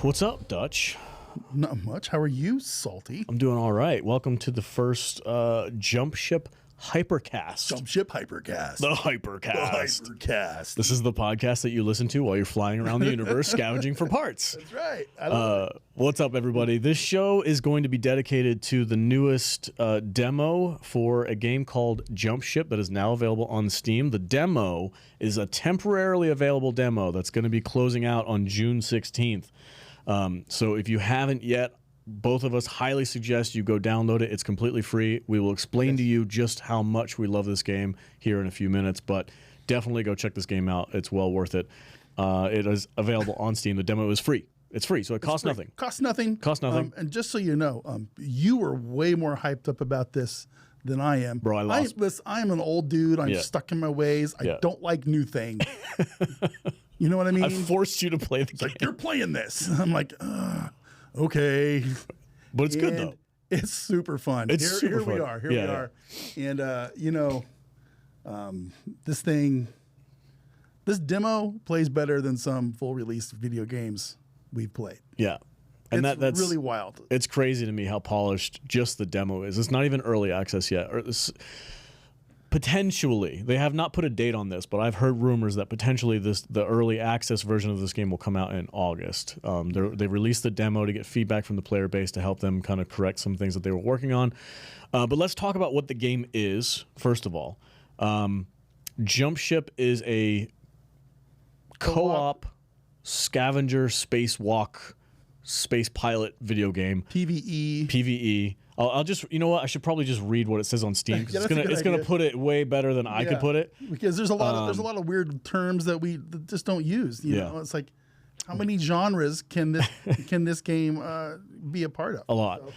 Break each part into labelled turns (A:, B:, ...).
A: What's up, Dutch?
B: Not much. How are you, Salty?
A: I'm doing all right. Welcome to the first Jump Ship Hypercast.
B: Jump Ship Hypercast.
A: The Hypercast.
B: The Hypercast.
A: This is the podcast that you listen to while you're flying around the universe scavenging for parts.
B: That's right. I love it.
A: What's up, everybody? This show is going to be dedicated to the newest demo for a game called Jump Ship that is now available on Steam. The demo is a temporarily available demo that's going to be closing out on June 16th. So if you haven't yet, both of us highly suggest you go download it. It's completely free. We will explain to you just how much we love this game here in a few minutes, but definitely go check this game out. It's well worth it. It is available on Steam. The demo is free. It's free, so it costs nothing.
B: Costs nothing.
A: Costs nothing.
B: And just so you know, you were way more hyped up about this than I am.
A: Bro,
B: I'm an old dude. I'm stuck in my ways. I don't like new things. You know what I mean?
A: I forced you to play the game.
B: Like, you're playing this. I'm like, okay.
A: But it's good, though.
B: It's super fun.
A: It's super fun.
B: We are. Here we are. And, this demo plays better than some full release video games we've played.
A: Yeah. And that's
B: really wild.
A: It's crazy to me how polished just the demo is. It's not even early access yet. Potentially, they have not put a date on this, but I've heard rumors that potentially the early access version of this game will come out in August. They released the demo to get feedback from the player base to help them kind of correct some things that they were working on. But let's talk about what the game is, first of all. Jump Ship is a co-op scavenger spacewalk space pilot video game. PvE. I'll just, you know what? I should probably just read what it says on Steam because it's gonna put it way better than I could put it.
B: Because there's a lot of weird terms that we just don't use. You know, it's like, how many genres can this game be a part of?
A: A lot.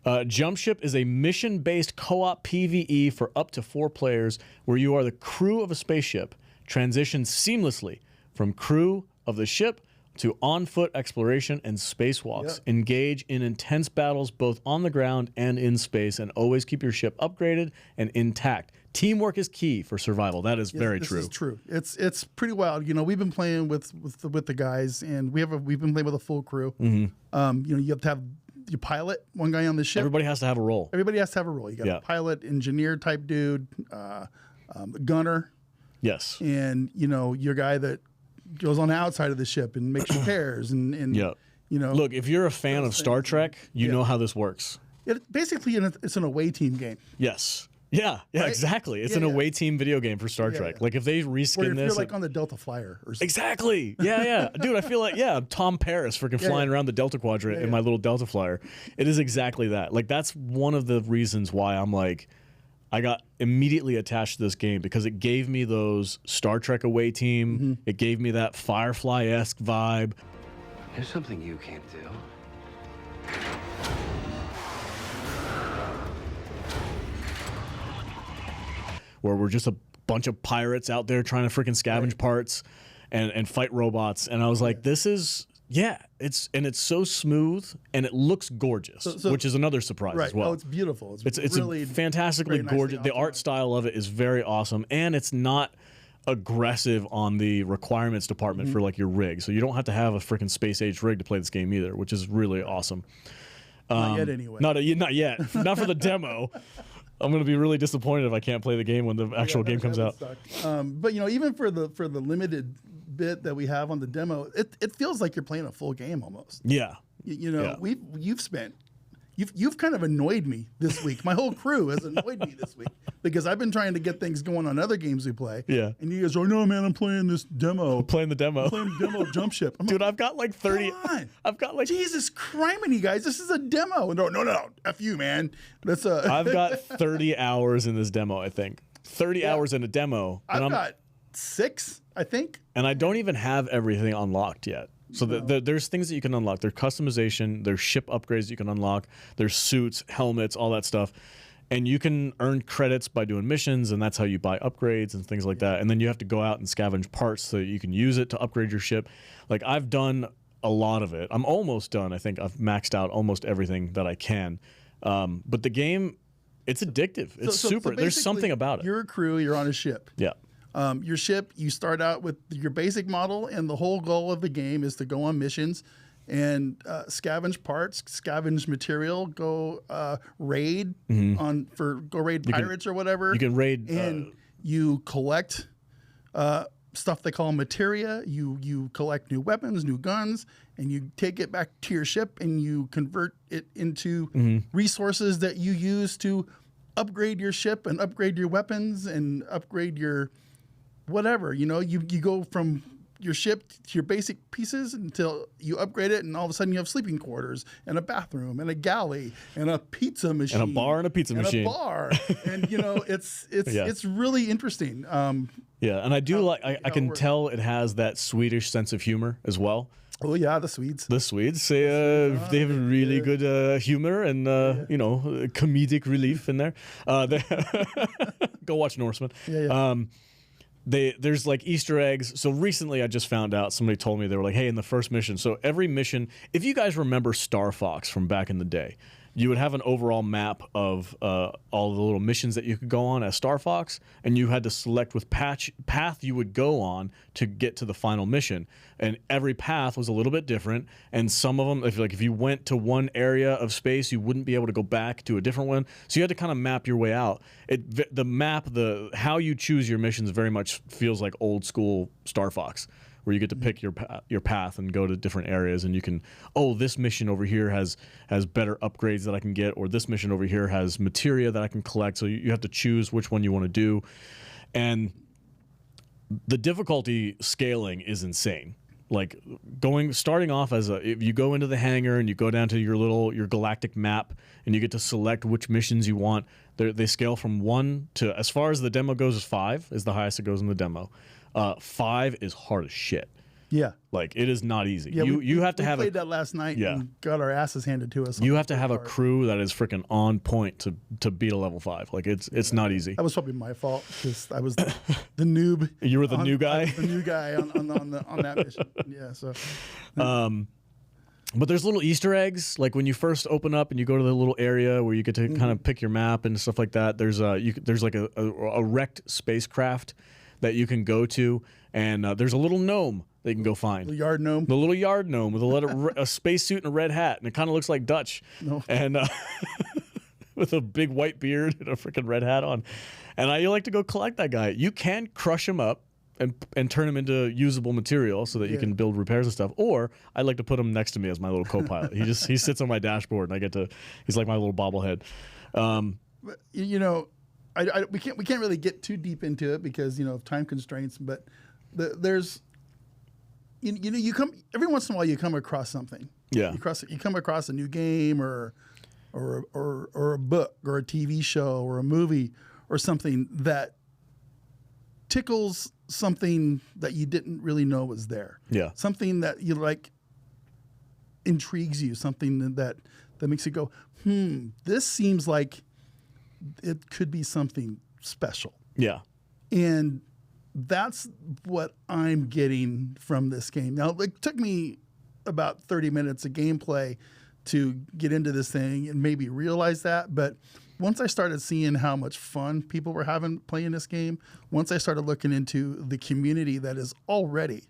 A: So. Jump Ship is a mission-based co-op PvE for up to 4 players, where you are the crew of a spaceship, transition seamlessly from crew of the ship to on-foot exploration and spacewalks. Yep. Engage in intense battles both on the ground and in space, and always keep your ship upgraded and intact. Teamwork is key for survival. That is very true.
B: This is true. It's pretty wild. You know, we've been playing with the guys, and we've been playing with a full crew. Mm-hmm. You know, you have to have your pilot, one guy on the ship.
A: Everybody has to have a role.
B: You got a pilot, engineer type dude, gunner.
A: Yes.
B: And, you know, your guy that goes on the outside of the ship and makes repairs and you know.
A: Look, if you're a fan of Star Trek, you know how this works.
B: It's an away team game.
A: Yes. Yeah, right? Exactly. It's an away team video game for Star Trek. Like if they reskin this,
B: you're like on the Delta Flyer or something.
A: Exactly. Yeah. Dude, I feel like I'm Tom Paris freaking flying around the Delta Quadrant in my little Delta Flyer. It is exactly that. Like that's one of the reasons why I'm like, I got immediately attached to this game because it gave me those Star Trek away team. Mm-hmm. It gave me that Firefly-esque vibe.
C: There's something you can't do.
A: Where we're just a bunch of pirates out there trying to freaking scavenge parts and fight robots. And I was like, this is... Yeah, it's so smooth and it looks gorgeous, which is another surprise as well.
B: Oh, it's beautiful.
A: It's
B: really
A: fantastically gorgeous. The art style of it is very awesome, and it's not aggressive on the requirements department for like your rig. So you don't have to have a freaking space age rig to play this game either, which is really awesome.
B: Not yet, anyway.
A: Not yet. Not for the demo. I'm going to be really disappointed if I can't play the game when the actual game comes out.
B: But you know, even for the limited bit that we have on the demo, it feels like you're playing a full game almost.
A: Yeah.
B: You know, you've kind of annoyed me this week. My whole crew has annoyed me this week because I've been trying to get things going on other games we play.
A: Yeah.
B: And you guys are, no, man, I'm playing this demo.
A: I'm playing the demo
B: of Jump Ship.
A: Dude, I've got like 30.
B: I've got like Jesus criminy, guys. This is a demo. No. F you, man.
A: I've got 30 hours in this demo, I think. 30 hours in a demo.
B: I've got 6, I think.
A: And I don't even have everything unlocked yet. So there's things that you can unlock. There's customization. There's ship upgrades you can unlock. There's suits, helmets, all that stuff. And you can earn credits by doing missions, and that's how you buy upgrades and things like that. And then you have to go out and scavenge parts so you can use it to upgrade your ship. Like, I've done a lot of it. I'm almost done. I think I've maxed out almost everything that I can. But the game, it's addictive. It's super. There's something about it.
B: You're a crew. You're on a ship.
A: Yeah.
B: Your ship, you start out with your basic model, and the whole goal of the game is to go on missions and scavenge parts, scavenge material, go raid pirates or whatever.
A: You can raid
B: and you collect stuff they call materia. You collect new weapons, new guns, and you take it back to your ship and you convert it into resources that you use to upgrade your ship and upgrade your weapons and upgrade your whatever. You know, you go from your ship to your basic pieces until you upgrade it, and all of a sudden you have sleeping quarters and a bathroom and a galley and a pizza machine
A: and a bar and a pizza machine.
B: A bar, and you know it's really interesting.
A: Yeah, and I do like. I can tell it has that Swedish sense of humor as well.
B: Oh yeah, the Swedes.
A: The Swedes, they have really good humor and you know, comedic relief in there. Go watch Norseman. There's like Easter eggs. So recently I just found out, somebody told me, they were like, hey, in the first mission, so every mission, if you guys remember Star Fox from back in the day, you would have an overall map of all the little missions that you could go on as Star Fox, and you had to select which path you would go on to get to the final mission. And every path was a little bit different, and some of them, if you went to one area of space, you wouldn't be able to go back to a different one. So you had to kind of map your way out. The map, how you choose your missions very much feels like old school Star Fox, where you get to pick your path and go to different areas, and you can, this mission over here has better upgrades that I can get, or this mission over here has materia that I can collect. So you have to choose which one you want to do, and the difficulty scaling is insane. Like starting off if you go into the hangar and you go down to your galactic map and you get to select which missions you want. They scale from 1 to, as far as the demo goes, is 5 is the highest it goes in the demo. 5 is hard as shit.
B: Yeah,
A: like it is not easy.
B: Yeah,
A: you have to have
B: played that last night.
A: Yeah,
B: and got our asses handed to us.
A: You have to have a crew that is freaking on point to beat a level 5. Like it's not easy.
B: That was probably my fault because I was the noob.
A: You were the new guy.
B: I was the new guy on that mission. Yeah. So.
A: But there's little Easter eggs, like when you first open up and you go to the little area where you get to kind of pick your map and stuff like that. There's like a wrecked spacecraft that you can go to, and there's a little gnome that you can go find.
B: The yard gnome.
A: The little yard gnome with a spacesuit and a red hat, and it kind of looks like Dutch.
B: No.
A: And with a big white beard and a freaking red hat on. And I like to go collect that guy. You can crush him up and turn him into usable material so that you can build repairs and stuff. Or I like to put him next to me as my little co-pilot. He sits on my dashboard, and he's like my little bobblehead.
B: You know, we can't really get too deep into it because of time constraints. But there's you come every once in a while you come across something.
A: Yeah,
B: you come across a new game or a book or a TV show or a movie or something that tickles something that you didn't really know was there.
A: Yeah,
B: something that you like intrigues you, something that makes you go, this seems like it could be something special.
A: Yeah.
B: And that's what I'm getting from this game. Now, it took me about 30 minutes of gameplay to get into this thing and maybe realize that. But once I started seeing how much fun people were having playing this game, once I started looking into the community that is already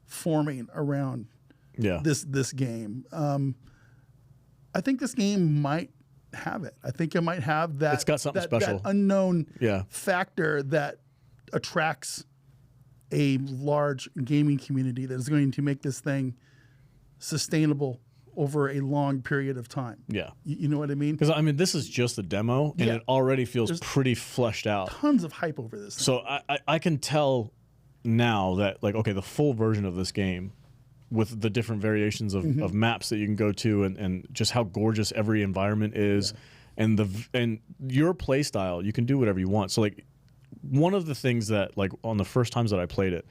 B: forming around this game, I think this game might have it. I think it might have that.
A: It's got something special.
B: That unknown factor that attracts a large gaming community that is going to make this thing sustainable over a long period of time.
A: Yeah.
B: You know what I mean?
A: Because, I mean, this is just a demo, and it already feels pretty fleshed out.
B: Tons of hype over this thing.
A: So I can tell now that, like, okay, the full version of this game with the different variations of maps that you can go to and just how gorgeous every environment is and your play style, you can do whatever you want. So, like, one of the things that, like, on the first times that I played it,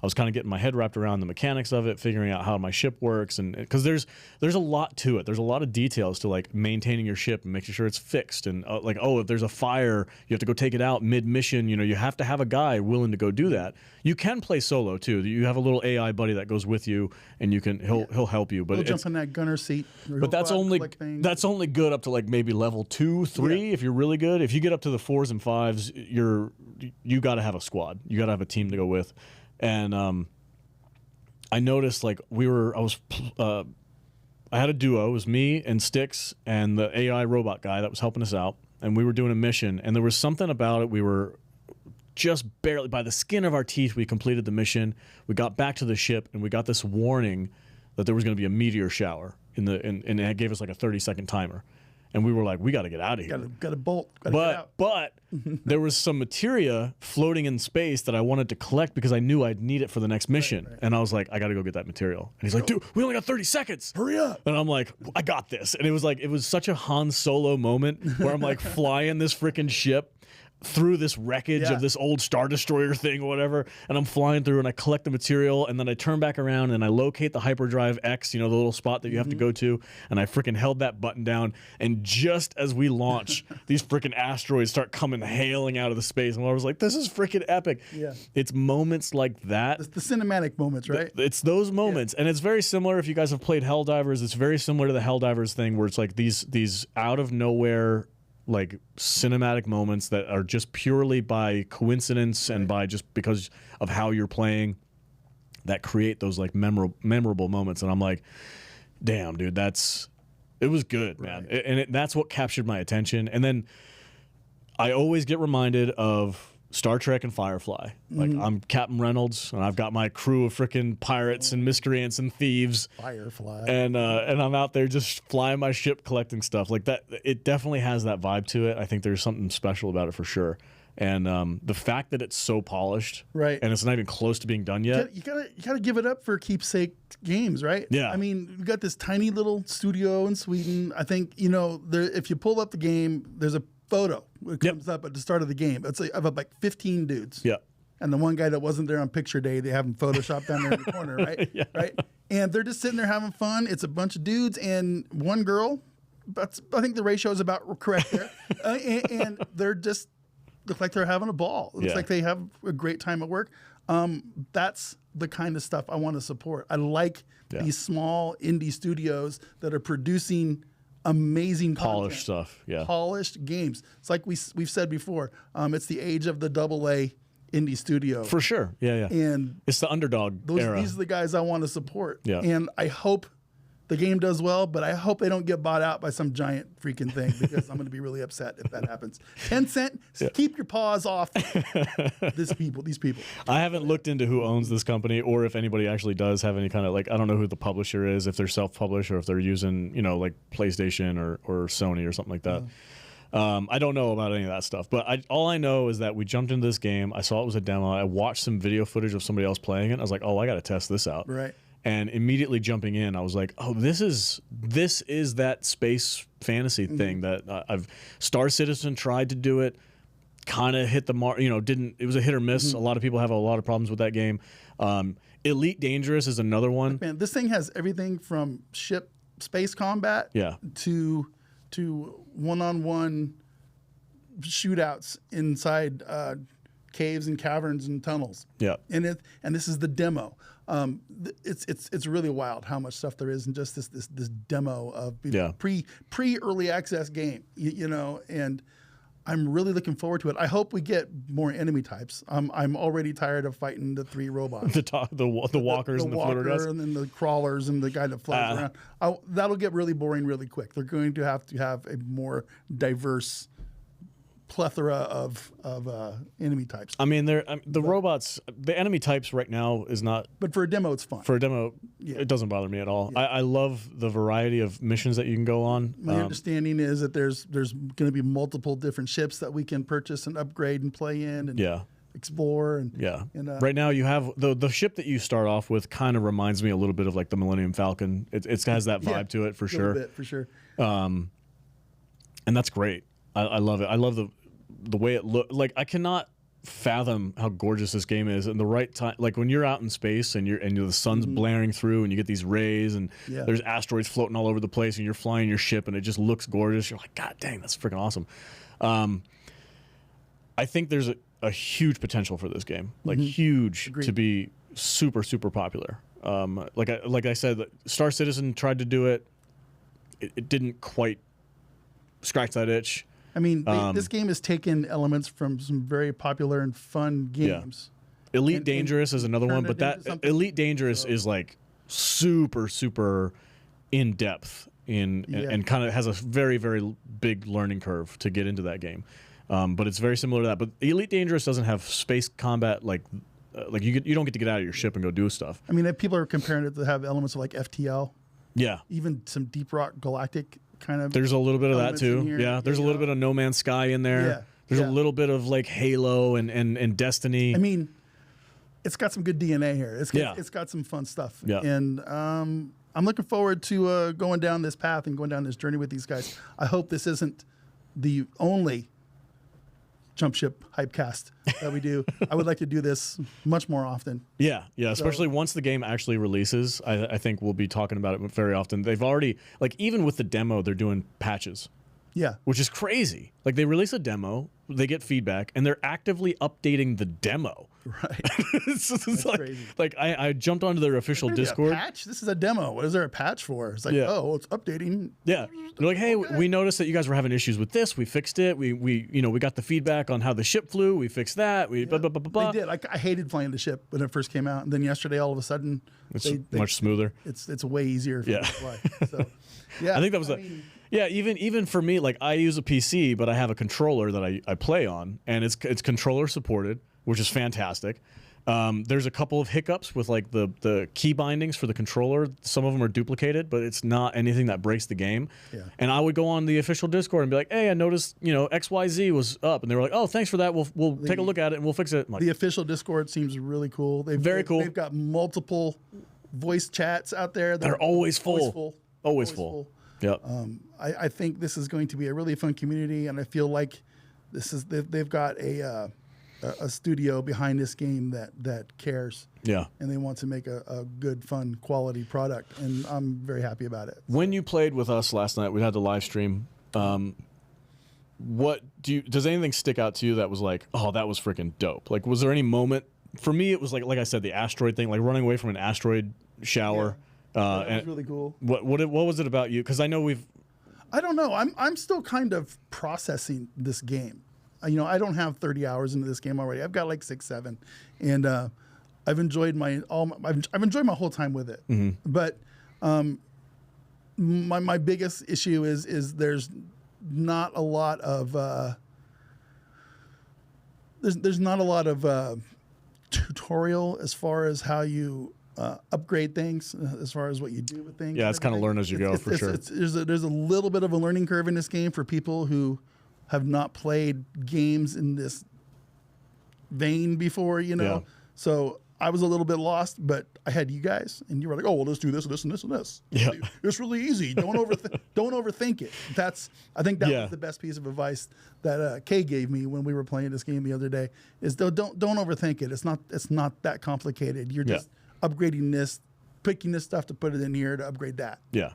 A: I was kind of getting my head wrapped around the mechanics of it, figuring out how my ship works, and because there's a lot to it. There's a lot of details to, like, maintaining your ship and making sure it's fixed, and like, if there's a fire, you have to go take it out mid-mission. You have to have a guy willing to go do that. You can play solo too. You have a little AI buddy that goes with you, and he'll help you. But
B: he'll jump in that gunner seat.
A: But that's only good up to, like, maybe level 2, 3 if you're really good. If you get up to the 4s and 5s, you got to have a squad. You got to have a team to go with. And I noticed, like, I was I had a duo. It was me and Styx and the AI robot guy that was helping us out, and we were doing a mission. And there was something about it. We were just barely, by the skin of our teeth, we completed the mission. We got back to the ship, and we got this warning that there was going to be a meteor shower and it gave us like a 30-second timer. And we were like, we got to get out of here.
B: Got to bolt. Gotta get out.
A: But there was some materia floating in space that I wanted to collect because I knew I'd need it for the next mission. Right. And I was like, I got to go get that material. And he's like, dude, we only got 30 seconds.
B: Hurry up.
A: And I'm like, I got this. And it was such a Han Solo moment where I'm like flying this freaking ship through this wreckage of this old Star Destroyer thing or whatever, and I'm flying through and I collect the material, and then I turn back around and I locate the hyperdrive X, the little spot that you have to go to, and I freaking held that button down, and just as we launch, these freaking asteroids start coming hailing out of the space, and I was like, this is freaking epic. Yeah. It's moments like that.
B: It's the cinematic moments, right?
A: It's those moments, and it's very similar, if you guys have played Helldivers, it's very similar to the Helldivers thing where it's like these out of nowhere like cinematic moments that are just purely by coincidence and by just because of how you're playing that create those like memorable moments. And I'm like, damn, dude, it was good, man. That's what captured my attention. And then I always get reminded of Star Trek and Firefly. Like, I'm Captain Reynolds, and I've got my crew of freaking pirates and miscreants and thieves.
B: Firefly.
A: And I'm out there just flying my ship, collecting stuff like that. It definitely has that vibe to it. I think there's something special about it for sure. And the fact that it's so polished,
B: right,
A: and it's not even close to being done yet.
B: You gotta give it up for keepsake games, right?
A: Yeah.
B: I mean, we got this tiny little studio in Sweden. I think if you pull up the game, there's a photo that comes up at the start of the game. It's like 15 dudes.
A: Yeah.
B: And the one guy that wasn't there on picture day, they have him photoshopped down there in the corner, right? Yeah. Right. And they're just sitting there having fun. It's a bunch of dudes and one girl. But I think the ratio is about correct there. And they're just look like they're having a ball. It looks like they have a great time at work. That's the kind of stuff I want to support. I like these small indie studios that are producing amazing
A: polished
B: content,
A: stuff,
B: polished games. It's like we've said before. It's the age of the AA indie studio
A: for sure. Yeah. And it's the underdog era.
B: These are the guys I want to support.
A: Yeah.
B: And I hope the game does well, but I hope they don't get bought out by some giant freaking thing because I'm going to be really upset if that happens. Tencent, keep your paws off these people.
A: I haven't looked into who owns this company or if anybody actually does have any kind of I don't know who the publisher is, if they're self-published or if they're using, like PlayStation or Sony or something like that. I don't know about any of that stuff, but all I know is that we jumped into this game. I saw it was a demo. I watched some video footage of somebody else playing it. I was like, oh, I got to test this out.
B: Right.
A: And immediately jumping in, I was like, "Oh, this is that space fantasy thing that Star Citizen tried to do it, kind of hit the mark. Didn't. It was a hit or miss. A lot of people have a lot of problems with that game. Elite Dangerous is another one.
B: Man, this thing has everything from ship space combat, to one-on-one shootouts inside caves and caverns and tunnels.
A: Yeah,
B: and this is the demo. It's really wild how much stuff there is in just this demo of pre early access game, and I'm really looking forward to it. I hope we get more enemy types. I'm already tired of fighting the 3 robots,
A: the walkers and the
B: walker
A: floaters
B: and then the crawlers and the guy that flies around. That'll get really boring really quick. They're going to have a more diverse plethora of enemy types.
A: I mean, robots, the enemy types right now is not.
B: But for a demo, it's fun.
A: For a demo, it doesn't bother me at all. Yeah. I love the variety of missions that you can go on.
B: My understanding is that there's going to be multiple different ships that we can purchase and upgrade and play in and explore. And
A: right now you have the ship that you start off with kind of reminds me a little bit of like the Millennium Falcon. It has that vibe to it for sure.
B: A little bit, for sure.
A: And that's great. I love it. I love the way it looks. Like, I cannot fathom how gorgeous this game is. And the right time, like when you're out in space and the sun's blaring through and you get these rays and there's asteroids floating all over the place and you're flying your ship and it just looks gorgeous. You're like, God dang, that's freaking awesome. I think there's a huge potential for this game, like huge. Agreed. To be super, super popular. Like I said, Star Citizen tried to do it. It didn't quite scratch that itch.
B: I mean, this game has taken elements from some very popular and fun games.
A: Yeah. Elite Dangerous is another one, but that Elite Dangerous is like super, super in depth and kind of has a very, very big learning curve to get into that game. But it's very similar to that. But Elite Dangerous doesn't have space combat like you don't get to get out of your ship and go do stuff.
B: I mean, people are comparing it to have elements of like FTL.
A: Yeah.
B: Even some Deep Rock Galactic kind of.
A: There's a little bit of that too. Yeah. There's a little bit of No Man's Sky in there.
B: Yeah.
A: There's a little bit of like Halo and Destiny.
B: I mean, it's got some good DNA here. It's got some fun stuff.
A: Yeah.
B: And I'm looking forward to going down this path and going down this journey with these guys. I hope this isn't the only Jump Ship Hypecast that we do. I would like to do this much more often.
A: Yeah, especially once the game actually releases. I think we'll be talking about it very often. They've already, like, even with the demo, they're doing patches.
B: Yeah.
A: Which is crazy. Like, they release a demo, they get feedback, and they're actively updating the demo.
B: Right.
A: It's like, crazy. Like, I jumped onto their official Discord.
B: A patch? This is a demo. What is there a patch for? It's like, oh, it's updating.
A: Yeah. They're like, hey, we noticed that you guys were having issues with this. We fixed it. We got the feedback on how the ship flew. We fixed that. Blah, blah, blah, blah, blah.
B: They did. I hated flying the ship when it first came out. And then yesterday, all of a sudden,
A: it's much smoother.
B: It's way easier for me to fly. So, yeah.
A: I think that was even for me, like, I use a PC, but I have a controller that I play on, and it's controller supported, which is fantastic. There's a couple of hiccups with like the key bindings for the controller. Some of them are duplicated, but it's not anything that breaks the game. Yeah. And I would go on the official Discord and be like, hey, I noticed, XYZ was up. And they were like, oh, thanks for that. We'll take a look at it and we'll fix it. Like,
B: the official Discord seems really cool.
A: Very cool.
B: They've got multiple voice chats out there.
A: They're always full. Always full. Yep.
B: I think this is going to be a really fun community, and I feel like they've got a studio behind this game that cares.
A: Yeah.
B: And they want to make a good, fun, quality product, and I'm very happy about it.
A: When you played with us last night, we had the live stream. Does anything stick out to you that was like, oh, that was freaking dope? Like, was there any moment? For me, it was like I said, the asteroid thing, like running away from an asteroid shower.
B: That was really cool.
A: What was it about you? Because I know
B: I don't know. I'm still kind of processing this game. I don't have 30 hours into this game already. I've got like 6, 7, and I've enjoyed my whole time with it. Mm-hmm. But my biggest issue is there's not a lot of there's not a lot of tutorial as far as how you upgrade things, as far as what you do with things.
A: Yeah, it's kind of learn as you go, for sure.
B: There's a little bit of a learning curve in this game for people who have not played games in this vein before, Yeah. So I was a little bit lost, but I had you guys, and you were like, "Oh, well, let's do this, and this, and this, and this."
A: Yeah,
B: it's really easy. Don't overthink it. I think that was the best piece of advice that Kay gave me when we were playing this game the other day. Is don't overthink it. It's not that complicated. You're just upgrading this, picking this stuff to put it in here to upgrade that.
A: Yeah.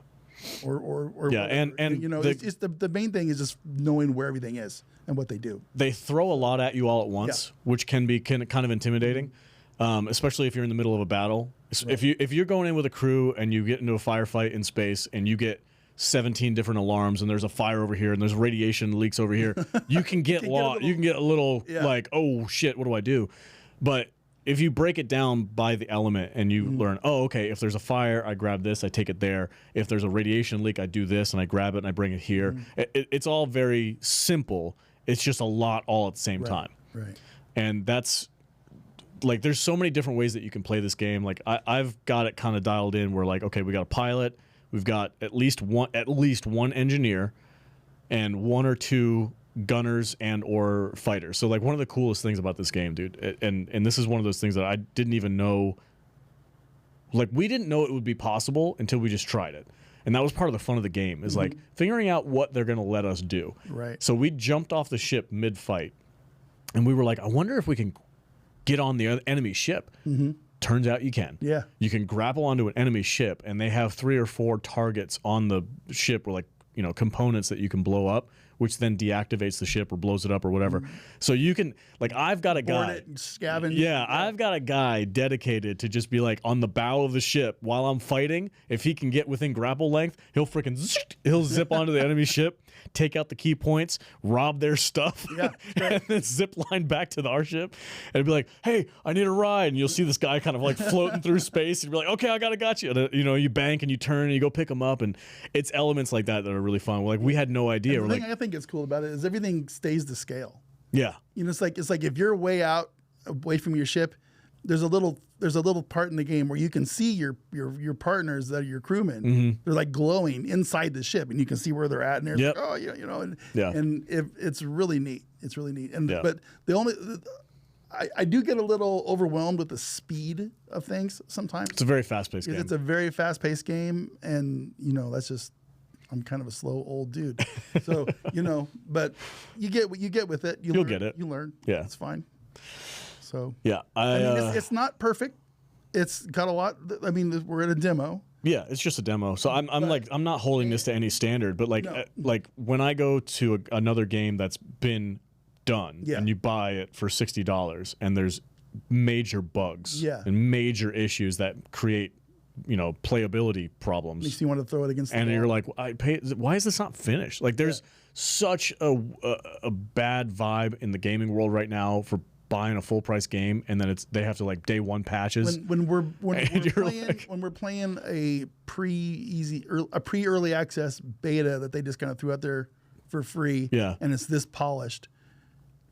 B: Or
A: yeah,
B: whatever.
A: and
B: it's the main thing is just knowing where everything is and what they do.
A: They throw a lot at you all at once, which can be kind of intimidating, especially if you're in the middle of a battle. Right. If you're going in with a crew and you get into a firefight in space and you get 17 different alarms and there's a fire over here and there's radiation leaks over here, you can get lost. You can get a little like, oh shit, what do I do? But if you break it down by the element and you learn, oh, okay, if there's a fire, I grab this, I take it there. If there's a radiation leak, I do this and I grab it and I bring it here. It's all very simple. It's just a lot all at the same time.
B: Right.
A: And that's like, there's so many different ways that you can play this game. Like I've got it kind of dialed in where like, okay, we got a pilot, we've got at least one engineer and 1 or 2 gunners and or fighters. So like one of the coolest things about this game, dude, and this is one of those things that I didn't even know, like we didn't know it would be possible until we just tried it. And that was part of the fun of the game, is like figuring out what they're going to let us do.
B: Right.
A: So we jumped off the ship mid-fight and we were like, I wonder if we can get on the enemy ship. Turns out you can.
B: Yeah.
A: You can grapple onto an enemy ship and they have 3 or 4 targets on the ship or like, components that you can blow up, which then deactivates the ship or blows it up or whatever. So you can, like, I've got a guy.
B: Board it and scavenge.
A: Yeah, I've got a guy dedicated to just be like on the bow of the ship while I'm fighting. If he can get within grapple length, he'll zip onto the enemy ship take out the key points, rob their stuff,
B: Yeah,
A: and then zip line back to our ship, and be like, "Hey, I need a ride." And you'll see this guy kind of like floating through space, and you're like, "Okay, I got you." And, you bank and you turn and you go pick them up, and it's elements like that are really fun. Like we had no idea.
B: And the thing I think is cool about it is everything stays to scale.
A: Yeah,
B: It's like if you're way out, away from your ship, there's a little part in the game where you can see your partners that are your crewmen.
A: Mm-hmm.
B: They're like glowing inside the ship, and you can see where they're at. And there's
A: Yep.
B: like, and it's really neat. It's really neat. And but I do get a little overwhelmed with the speed of things sometimes.
A: it's a very fast-paced game.
B: It's a very fast-paced game, and that's just, I'm kind of a slow old dude. So but you get what you get with it.
A: You'll get it.
B: You learn.
A: Yeah.
B: It's fine. So
A: Yeah,
B: I mean, it's not perfect. It's got a lot. I mean, we're at a demo.
A: Yeah, it's just a demo. So I'm not holding this to any standard, but like when I go to another game that's been done and you buy it for $60 and there's major bugs and major issues that create playability problems,
B: Makes you want to throw it against the wall.
A: you're like, why is this not finished? Like there's such a bad vibe in the gaming world right now for buying a full price game, and then they have to like day one patches.
B: When we're playing a pre-early access beta that they just kind of threw out there for free, and it's this polished,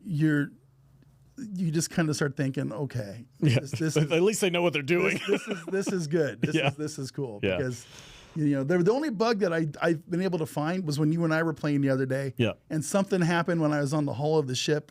B: you just kind of start thinking, okay, this is,
A: at least they know what they're doing.
B: This is good. This is cool because. The only bug that I've been able to find was when you and I were playing the other day, and something happened when I was on the hull of the ship.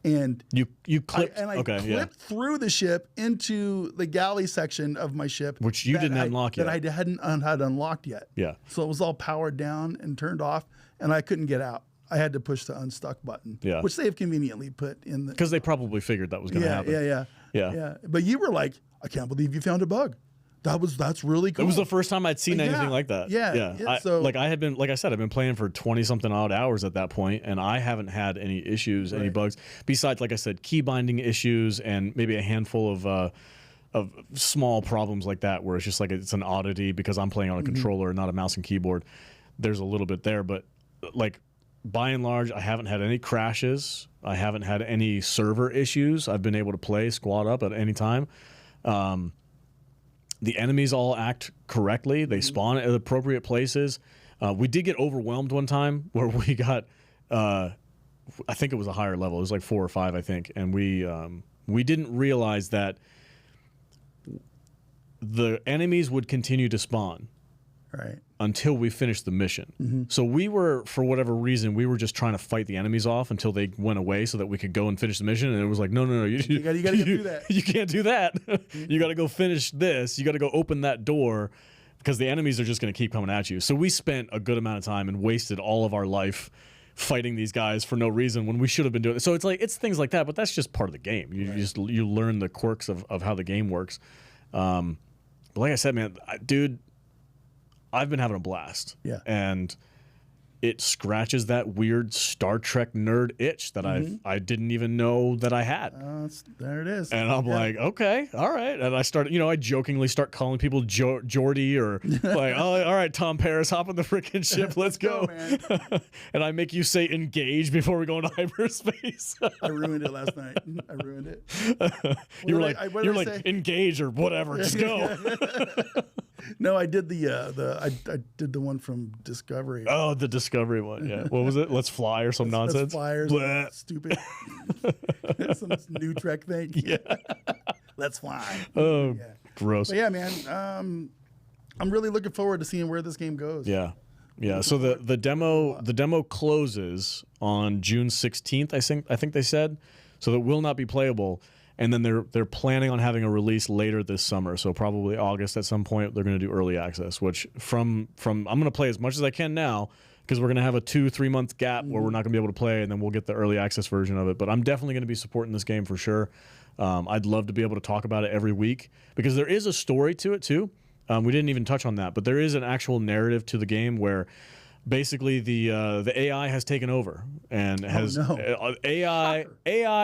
B: And
A: you clipped,
B: I clipped through the ship into the galley section of my ship,
A: which you didn't unlock yet.
B: That I hadn't had unlocked yet.
A: Yeah.
B: So it was all powered down and turned off, and I couldn't get out. I had to push the unstuck button, which they have conveniently put in the.
A: Because they probably figured that was going to happen.
B: Yeah. But you were like, I can't believe you found a bug. That's really cool.
A: It was the first time I'd seen anything like that.
B: Yeah.
A: So I've been playing for 20 something odd hours at that point, and I haven't had any issues, any bugs besides, like I said, key binding issues and maybe a handful of small problems like that, where it's just like it's an oddity because I'm playing on a controller and not a mouse and keyboard. There's a little bit there, but like by and large, I haven't had any crashes. I haven't had any server issues. I've been able to play squad up at any time. The enemies all act correctly. They spawn at appropriate places. We did get overwhelmed one time where we got, I think it was a higher level. It was like 4 or 5, I think. And we didn't realize that the enemies would continue to spawn until we finished the mission. So we were, for whatever reason, we were just trying to fight the enemies off until they went away so that we could go and finish the mission. And it was like, no,
B: you got to get through that.
A: You can't do that. You got to go finish this. You got to go open that door because the enemies are just going to keep coming at you. So we spent a good amount of time and wasted all of our life fighting these guys for no reason when we should have been doing it. So it's things like that, but that's just part of the game. You learn the quirks of how the game works. But like I said, man, dude, I've been having a blast.
B: Yeah.
A: And it scratches that weird Star Trek nerd itch that I didn't even know that I had.
B: There it is.
A: And I'm like, okay, all right. And I started, I jokingly start calling people Geordie or like, oh, all right, Tom Paris, hop on the freaking ship, let's go. Man. And I make you say engage before we go into hyperspace.
B: I ruined it last night. I ruined it.
A: You're like, engage or whatever, just go.
B: No, I did I did the one from Discovery.
A: Oh, the Discovery one, yeah. What was it? Let's fly or some nonsense?
B: Let's fly or stupid. Some new Trek thing.
A: Yeah.
B: Let's fly.
A: Oh, gross.
B: But yeah, man. I'm really looking forward to seeing where this game goes.
A: Yeah. Yeah. So the demo closes on June 16th, I think they said. So that will not be playable. And then they're planning on having a release later this summer, so probably August at some point. They're going to do early access, which from I'm going to play as much as I can now because we're going to have a 2-3 month gap where we're not going to be able to play, and then we'll get the early access version of it. But I'm definitely going to be supporting this game for sure. I'd love to be able to talk about it every week because there is a story to it too. We didn't even touch on that, but there is an actual narrative to the game where basically the AI has taken over and AI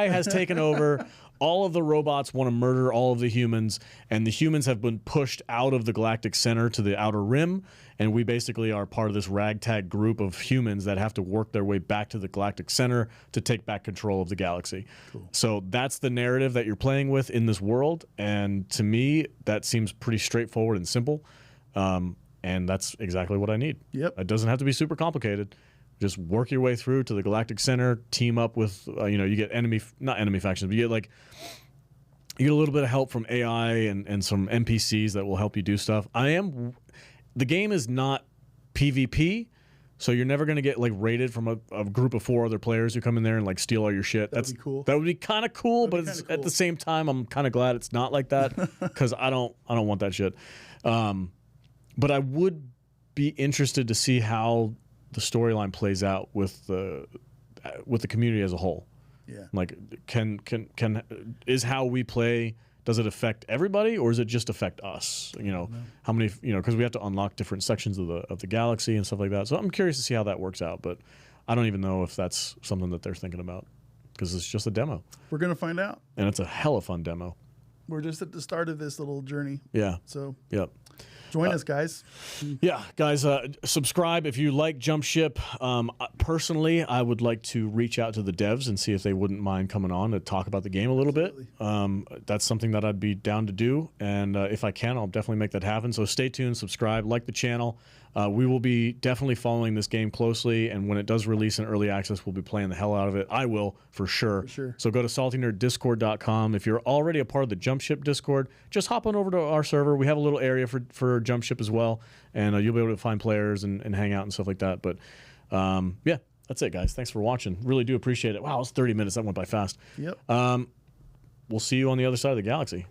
A: has taken over all of the robots want to murder all of the humans, and the humans have been pushed out of the galactic center to the outer rim, and we basically are part of this ragtag group of humans that have to work their way back to the galactic center to take back control of the galaxy. Cool. So that's the narrative that you're playing with in this world, and to me, that seems pretty straightforward and simple, and that's exactly what I need.
B: Yep.
A: It doesn't have to be super complicated. Just work your way through to the galactic center, team up with, you get not enemy factions, but you get a little bit of help from AI and some NPCs that will help you do stuff. The game is not PvP, so you're never going to get raided from a group of 4 other players who come in there and steal all your shit.
B: That'd be cool.
A: That would be kind of cool, but at the same time, I'm kind of glad it's not like that because I don't want that shit. But I would be interested to see how the storyline plays out with the community as a whole. Yeah. Is how we play, does it affect everybody or does it just affect us? How many, because we have to unlock different sections of the galaxy and stuff like that. So I'm curious to see how that works out, but I don't even know if that's something that they're thinking about because it's just a demo.
B: We're going to find out.
A: And it's a hella fun demo.
B: We're just at the start of this little journey.
A: Yeah.
B: So,
A: yep.
B: Join us, guys.
A: Yeah, guys, subscribe if you like Jump Ship. Personally, I would like to reach out to the devs and see if they wouldn't mind coming on to talk about the game a little bit. That's something that I'd be down to do, and if I can, I'll definitely make that happen. So stay tuned, subscribe, like the channel. We will be definitely following this game closely, and when it does release in early access, we'll be playing the hell out of it. I will, for sure. So go to saltynerddiscord.com. If you're already a part of the Jump Ship Discord, just hop on over to our server. We have a little area for Jump Ship as well, and you'll be able to find players and hang out and stuff like that. But yeah, that's it, guys. Thanks for watching. Really do appreciate it. Wow, it was 30 minutes. That went by fast.
B: Yep.
A: We'll see you on the other side of the galaxy.